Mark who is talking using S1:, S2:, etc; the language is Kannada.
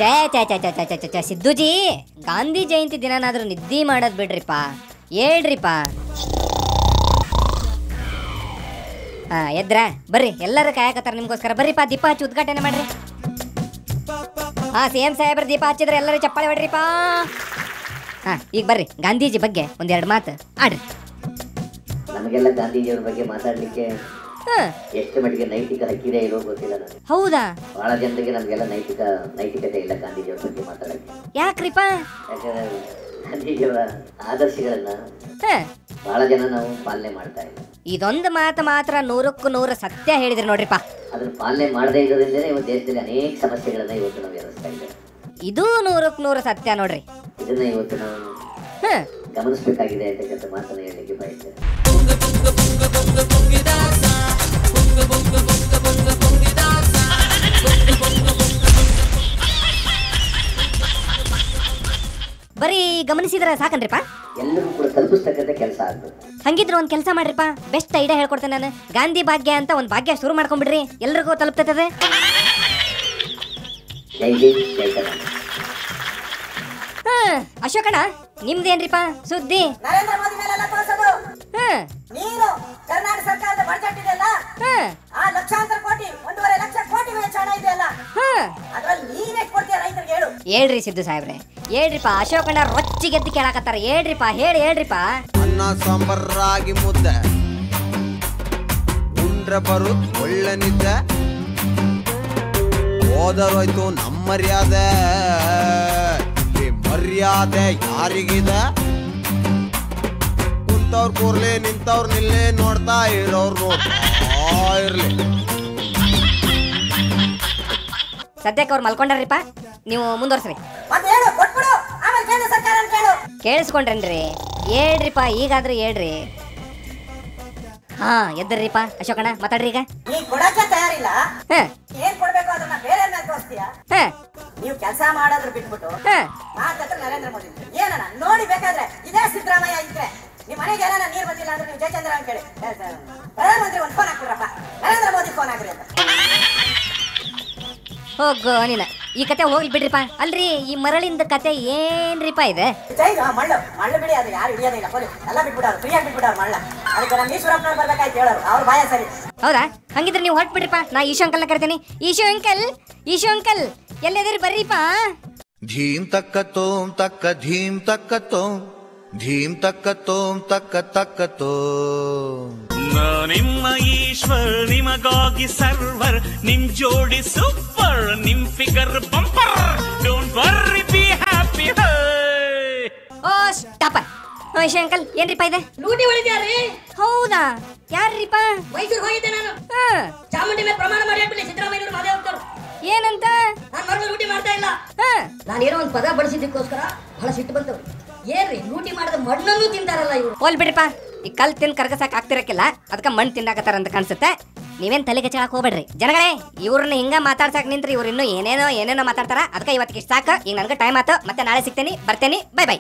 S1: ಛೇ ಛೇ ಛೇ ಛೇ ಛೇ ಛೇ ಛೇ ಸಿದ್ದುಜಿ, ಗಾಂಧಿ ಜಯಂತಿ ದಿನನಾದ್ರೂ ನಿದ್ದೆ ಮಾಡೋದು ಬಿಡ್ರಿಪ್ಪ, ಹೇಳ್ರಿಪ್ಪ. ಹಾ ಎದ್ರ ಬರ್ರಿ, ಎಲ್ಲರೂ ಕಾಯಕತ್ತಾರ ನಿಮ್ಗೋಸ್ಕರ. ಬರ್ರಿಪ್ಪ, ದೀಪ ಹಚ್ಚಿ ಉದ್ಘಾಟನೆ ಮಾಡ್ರಿ. ಹಾ CM ಸಾಹೇಬ್ರ ದೀಪ ಹಚ್ಚಿದ್ರೆ ಎಲ್ಲರೂ ಚಪ್ಪಾಳೆ ಹೊಡ್ರಿಪ್ಪ. ಹಾ ಈಗ ಬರ್ರಿ, ಗಾಂಧೀಜಿ ಬಗ್ಗೆ ಒಂದೆರಡು ಮಾತು ಆಡ್ರಿ.
S2: ನಮಗೆಲ್ಲ ಗಾಂಧೀಜಿಯವ್ರ ಬಗ್ಗೆ ಮಾತಾಡ್ಲಿಕ್ಕೆ ಎಷ್ಟು ಮಟ್ಟಿಗೆ ನೈತಿಕ ಹಕ್ಕಿದೆ ಇರೋ ಗೊತ್ತಿಲ್ಲ ನನಗೆ.
S1: ಹೌದಾ?
S2: ಬಹಳ ಜನರಿಗೆ ನಮಗೆಲ್ಲ ನೈತಿಕತೆ ಇಲ್ಲ ಗಾಂಧೀಜಿಯವ್ರ ಬಗ್ಗೆ ಮಾತಾಡಕ್ಕೆ.
S1: ಯಾಕ್ರಿಪ್ಪ?
S2: ಯಾಕಂದ್ರೆ ಗಾಂಧೀಜಿಯವರ ಆದರ್ಶಗಳನ್ನ ಬಹಳ ಜನ ನಾವು ಪಾಲನೆ ಮಾಡ್ತಾ ಇಲ್ಲ.
S1: ಇದೊಂದು ಮಾತು ಮಾತ್ರ 100ಕ್ಕೆ 100 ಸತ್ಯ ಹೇಳಿದ್ರಿ ನೋಡ್ರಿಪ್ಪ.
S2: ಅದನ್ನ ಪಾಲನೆ ಮಾಡದೇ ಇರೋದ್ರಿಂದಲೇ ಇವತ್ತು ದೇಶದಲ್ಲಿ ಅನೇಕ ಸಮಸ್ಯೆಗಳನ್ನ ಇವತ್ತು ನಾವು ಎದುರಿಸ್ತಾ ಇದ್ದೇವೆ.
S1: ಇದು 100ಕ್ಕೆ 100 ಸತ್ಯ ನೋಡ್ರಿ. ಇದನ್ನ
S2: ಇವತ್ತು ನಾವು ಗಮನಿಸಬೇಕಾಗಿದೆ ಅಂತಕ್ಕಂಥ ಮಾತನ್ನ ಹೇಳಲಿಕ್ಕೆ ಬಯಸ್ತೇನೆ.
S1: ಬರೀ ಗಮನಿಸಿದ್ರೆ ಸಾಕನ್ರಿಪ್ಪ?
S2: ಎಲ್ಲರೂ ಕೂಡ ತಲುಪಿಸ್ತಕ್ಕಂಥ ಕೆಲಸ ಆಗ್ತದೆ.
S1: ಹಂಗಿದ್ರೆ ಒಂದ್ ಕೆಲಸ ಮಾಡ್ರಿಪ್ಪ, ಬೆಸ್ಟ್ ಐಡಿಯಾ ಹೇಳ್ಕೊಡ್ತೇನೆ ನಾನು. ಗಾಂಧಿ ಭಾಗ್ಯ ಅಂತ ಒಂದ್ ಭಾಗ್ಯ ಶುರು ಮಾಡ್ಕೊಂಡ್ಬಿಡ್ರಿ, ಎಲ್ರಿಗೂ ತಲುಪ್ತದೆ.
S2: ಜೈ ಹಿಂದ್, ಜೈ ಕರ್ನಾಟಕ.
S1: ಅಶೋಕಣ್ಣ, ನಿಮ್ದೇನ್ರಿಪ್ಪ ಸುದ್ದಿ?
S3: ನರೇಂದ್ರ ಮೋದಿ ಮೇಲೆಲ್ಲ ತೋರಿಸೋದು. ನೀನು ಕರ್ನಾಟಕ ಸರ್ಕಾರದ ಬಜೆಟ್ ಇದೆಯಲ್ಲ, ಆ ಲಕ್ಷಾಂತರ ಕೋಟಿ, 1.5 ಲಕ್ಷ ಕೋಟಿ ವೆಚ್ಚ ಹಣ ಇದೆಯಲ್ಲ, ಅದ್ರಲ್ಲಿ ನೀನ್ ಎಷ್ಟು ಕೊಡ್ತೀಯ ರೈತರಿಗೆ ಹೇಳು.
S1: ಹೇಳ್ರಿ ಸಿದ್ದು ಸಾಹೇಬ್ರೆ, ಹೇಳ್ರಿಪ್ಪ. ಅಶೋಕಣ್ಣ ರೊಚ್ಚಿಗೆದ್ದು ಕೇಳಾಕತ್ತಾರ, ಹೇಳ್ರಿಪ್ಪ, ಹೇಳ್ರಿಪ್ಪ.
S4: ಅನ್ನ ಸಾಂಬಾರ್ ರಾಗಿ ಮುದ್ದೆ ಉಂಡ್ರೆ ಬರುತ್ ಒಳ್ಳೆ ನಿದ್ದೆ, ಹೋದರೋಯ್ತು ನಮ್ಮ ಮರ್ಯಾದೆ, ಮರ್ಯಾದೆ ಯಾರಿಗಿದೆ? ಕುಂತವ್ರ ಕೂರ್ಲಿ, ನಿಂತವ್ರ ನಿಲ್ಲೇ, ನೋಡ್ತಾ ಇರೋರು ನೋಡ್ತಾ ಇರ್ಲಿ.
S1: ಸದ್ಯಕ್ಕೆ ಅವ್ರು ಮಲ್ಕೊಂಡ್ರಿಪ್ಪ, ನೀವು ಮುಂದುವರ್ಸ್ರಿ. ಕೇಳಿಸ್ಕೊಂಡ್ರೇನ್ರಿ? ಹೇಳ್ರಿಪ್ಪ, ಈಗಾದ್ರೂ ಹೇಳ್ರಿ. ಹಾ ಎದ್ದರ್ರಿಪ್ಪ. ಅಶೋಕಣ್ಣ ಮಾತಾಡ್ರಿ ಈಗ.
S3: ತಯಾರಿಲ್ಲ, ಏನ್ ಕೊಡ್ಬೇಕು ಅದನ್ನ ಬೇರೆ ತೋರಿಸ್ತೀಯ? ನೀವು ಕೆಲಸ ಮಾಡೋದ್ರ ಬಿಟ್ಬಿಟ್ಟು ಮಾತಾಡ್ತಾರೆ ನರೇಂದ್ರ ಮೋದಿ. ಏನಣ್ಣ ನೋಡಿ, ಬೇಕಾದ್ರೆ ಇದೇ ಸಿದ್ದರಾಮಯ್ಯ ಇದ್ರೆ ನಿಮ್ ಮನೆಗೆ ಏನಾರ ನೀರ್ ಬಂದಿಲ್ಲ ಅಂದ್ರೆ ನೀವು ಜಯಚಂದ್ರ ಅಂತ ಹೇಳಿ ಪ್ರಧಾನಮಂತ್ರಿ ಒಂದು ಫೋನ್ ಹಾಕ್ಬಿಡ್ರಪ್ಪ, ನರೇಂದ್ರ ಮೋದಿ ಫೋನ್ ಹಾಕ್ರಿ ಅಂತ.
S1: ಹೋಗೋ ನೀನ, ಈ ಕತೆ ಹೋಗ್ಲಿ ಬಿಡ್ರಿಪ್ಪ. ಅಲ್ರಿ, ಈ ಮರಳಿಂದ ಕತೆ ಏನ್ರಿಪ್ಪ ಇದೆ?
S3: ಮಳ್ಳು ಬಿಡಿ, ಅದು ಯಾರು ಹಿಡಿಯೋದಿಲ್ಲ, ಎಲ್ಲ ಬಿಟ್ಬಿಡೋರು, ಫ್ರೀಯಾಗಿ ಬಿಟ್ಬಿಡೋರು ಮಳ್ಳ. ಅದಕ್ಕೆ ನಮ್ಮ ಈಶ್ವರಪ್ಪನವ್ರು ಬರ್ಬೇಕಾಯ್ತು ಹೇಳೋರು, ಅವ್ರ ಬಾಯ ಸರಿ.
S1: ಹೌದಾ? ಹಂಗಿದ್ರೆ ನೀವು ಹೊರಟು ಬಿಡ್ರಿಪ್ಪ, ನಾ ಈಶು ಅಂಕಲ್ನ ಕರಿತೀನಿ. ಈಶು ಅಂಕಲ್ ಎಲ್ಲೆದಿರಿ ಬರ್ರಿಪ್ಪ.
S4: ಧೀಮ್ ತಕ್ಕ ತೋಮ್ ತಕ್ಕ ಧೀಮ್ ತಕ್ಕ ತೋಮ್, ಧೀಮ್ ತಕ್ಕ ತೋಮ್ ತಕ್ಕ ತಕ್ಕ ತೋಮ್.
S5: ನಿಮ್ಮ ಈಶ್ವರ್ ನಿಮಗಾಗಿ ಸರ್ವರ್, ನಿಮ್ ಜೋಡಿ ಸೂಪರ್, ನಿಮ್ figure bumper, don't worry be happy.
S1: Oh stop. Ishu uncle ಏನ್ರಿಪ್ಪ ಇದೆ?
S3: ಲೂಟಿ ಹೊಡಿದ್ಯಾರಿ?
S1: ಹೌದಾ? ಯಾರ್ರಿಪ್ಪ?
S3: ಮೈಸೂರು ಹೋಗಿದ್ದೆ ನಾನು. ಚಾಮುಂಡಿ ಮೇಲೆ ಪ್ರಮಾಣ ಮಾಡಿ ಹಾಕ್ಬಿಡಿ ಸಿದ್ದರಾಮಯ್ಯನವರು, ಮಾದೇ ಹೋಗ್ತಾರೆ.
S1: ಏನಂತ?
S3: ನಾನು ಮರಳು ಲೂಟಿ ಮಾಡ್ತಾ ಇಲ್ಲ. ನಾನು ಏನೋ ಒಂದು ಪದ ಬಳಸಿದ್ದಕ್ಕೋಸ್ಕರ ಬಹಳ ಸಿಟ್ಟು ಬಂತವ್ರು. ಏನ್ರಿ ಲೂಟಿ ಮಾಡಿದ ಮಣ್ಣನ್ನು ತಿಂತಾರಲ್ಲ ಇವರು.
S1: ಹೋಲ್ ಬಿಡ್ರಿಪ್ಪ, ಈ ಕಲ್ ತಿಂದು ಕರ್ಗಸಕ್ ಆಗ್ತಿರಕ್ಕಿಲ್ಲ, ಅದಕ್ಕೆ ಮಣ್ಣು ತಿನ್ನಾಕತ್ತಾರ ಅಂತ ಕಾಣಿಸುತ್ತೆ. ನೀವೇನ್ ತಲೆಗೆ ಚಳಕ್ ಹೋಗ್ಬೇಡ್ರಿ ಜನಗಳೇ. ಇವ್ರನ್ನ ಹಿಂಗ ಮಾತಾಡ್ಸಕ್ ನಿಂತ್ರಿ ಇವ್ರು ಇನ್ನೂ ಏನೇನೋ ಮಾತಾಡ್ತಾರ. ಅದಕ್ಕೆ ಇವತ್ತಿಗೆ ಸಾಕು. ಈಗ ನನಗೆ ಟೈಮ್ ಆಯ್ತು, ಮತ್ತೆ ನಾಳೆ ಸಿಗ್ತೇನೆ, ಬರ್ತೇನೆ. Bye bye.